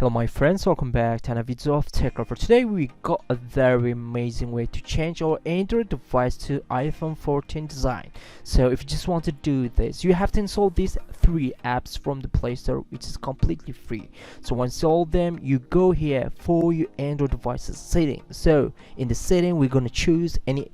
Hello my friends, welcome back to another video of Tech Lover. Today we got a very amazing way to change our Android device to iPhone 14 design. So if you just want to do this, you have to install these 3 apps from the Play Store, which is completely free. So once you install them, you go here for your Android device's setting. So in the setting, we're gonna choose any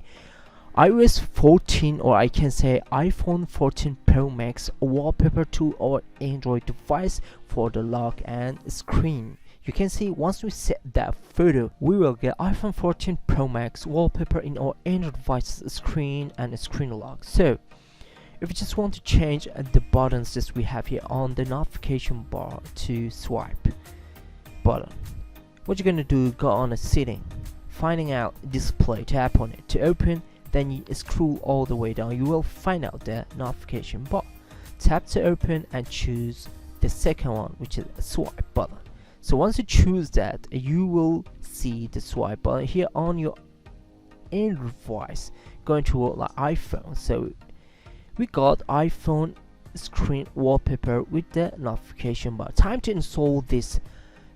iOS 14, or I can say iPhone 14 Pro Max wallpaper to our Android device for the lock and screen. You can see once we set that photo, we will get iPhone 14 Pro Max wallpaper in our Android device's screen and screen lock. So if you just want to change the buttons that we have here on the notification bar to swipe button, what you're gonna do, go on a setting, finding out display, tap on it to open. Then you scroll all the way down, you will find out the notification bar. Tap to open and choose the second one, which is a swipe button. So once you choose that, you will see the swipe button here on your Android device going to like iPhone. So we got iPhone screen wallpaper with the notification bar. Time to install this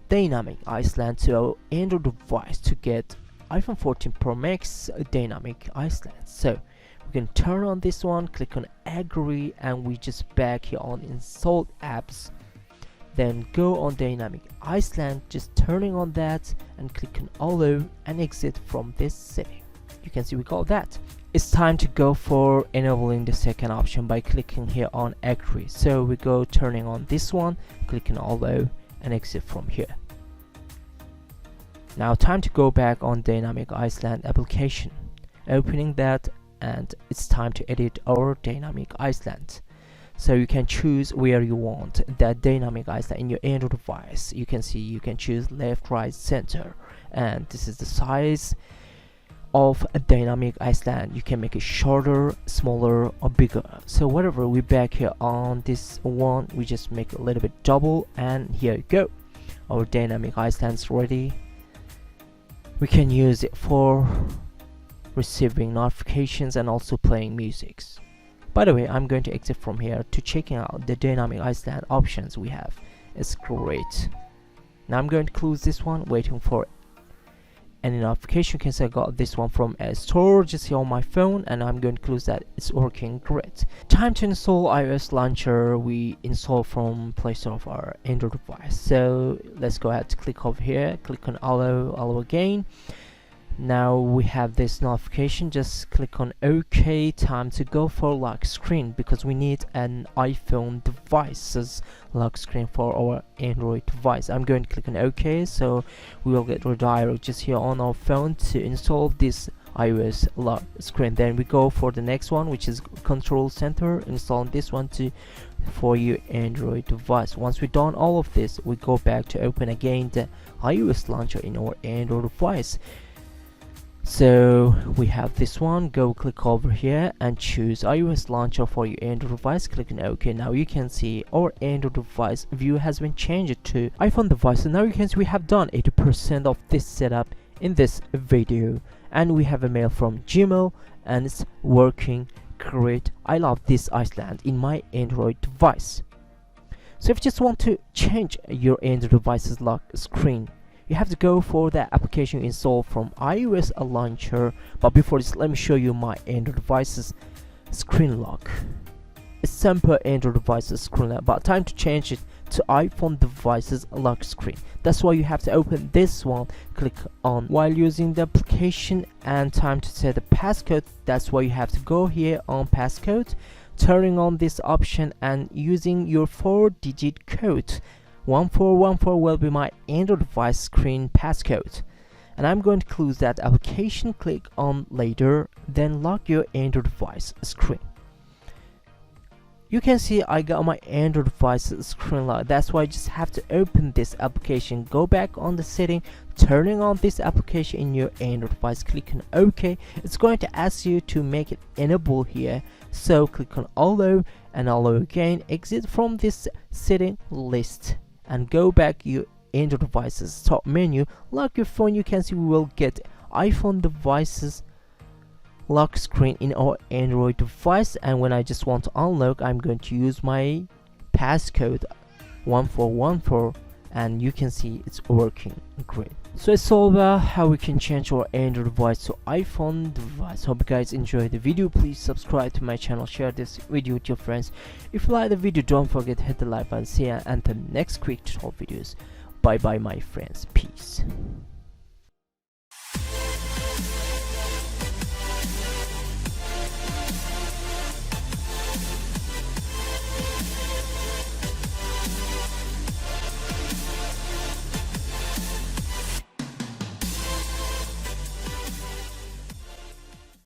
dynamic island to our Android device to get iPhone 14 Pro Max dynamic island. So we can turn on this one, click on agree, and we just back here on installed apps, then go on dynamic island, just turning on that and click on allow and exit from this setting. You can see we got that. It's time to go for enabling the second option by clicking here on agree. So we go turning on this one, click on allow and exit from here. Now time to go back on dynamic island application, opening that, and it's time to edit our dynamic island. So you can choose where you want that dynamic island in your Android device. You can see you can choose left, right, center, and this is the size of a dynamic island. You can make it shorter, smaller, or bigger. So whatever, we back here on this one, we just make it a little bit double, and here you go, our dynamic island's ready. We can use it for receiving notifications and also playing music. By the way, I'm going to exit from here to checking out the dynamic island options we have. It's great. Now I'm going to close this one, waiting for any notification. You can say I got this one from a store just here on my phone, and I'm going to close that. It's working great. Time to install iOS launcher we install from Play Store of our Android device. So let's go ahead to click over here, click on allow again. Now we have this notification, just click on OK. Time to go for lock screen because we need an iPhone device's lock screen for our Android device. I'm going to click on OK, so we will get redirect just here on our phone to install this iOS lock screen. Then we go for the next one, which is control center, installing this one for your Android device. Once we've done all of this, we go back to open again the iOS launcher in our Android device. So we have this one, go click over here and choose iOS launcher for your Android device, click on OK. Now you can see our Android device view has been changed to iPhone device. So now you can see we have done 80% of this setup in this video, and we have a mail from Gmail and it's working great. I love this island in my Android device. So if you just want to change your Android device's lock screen, you have to go for the application installed from iOS launcher. But before this, let me show you my Android device's screen lock. It's simple Android device's screen lock, but time to change it to iPhone device's lock screen. That's why you have to open this one, click on while using the application, and time to set the passcode. That's why you have to go here on passcode, turning on this option and using your 4-digit code. 1414 will be my Android device screen passcode, and I'm going to close that application, click on later, then lock your Android device screen. You can see I got my Android device screen lock. That's why I just have to open this application, go back on the setting, turning on this application in your Android device, click on OK. It's going to ask you to make it enable here, so click on allow and allow again, exit from this setting list and go back your Android device's top menu, lock your phone. You can see we will get iPhone devices lock screen in our Android device, and when I just want to unlock, I'm going to use my passcode 1414 and you can see it's working great. So it's all about how we can change our Android device to iPhone device. Hope you guys enjoyed the video. Please subscribe to my channel, share this video with your friends. If you like the video, don't forget to hit the like button. See you until next quick tutorial videos. Bye bye my friends, peace.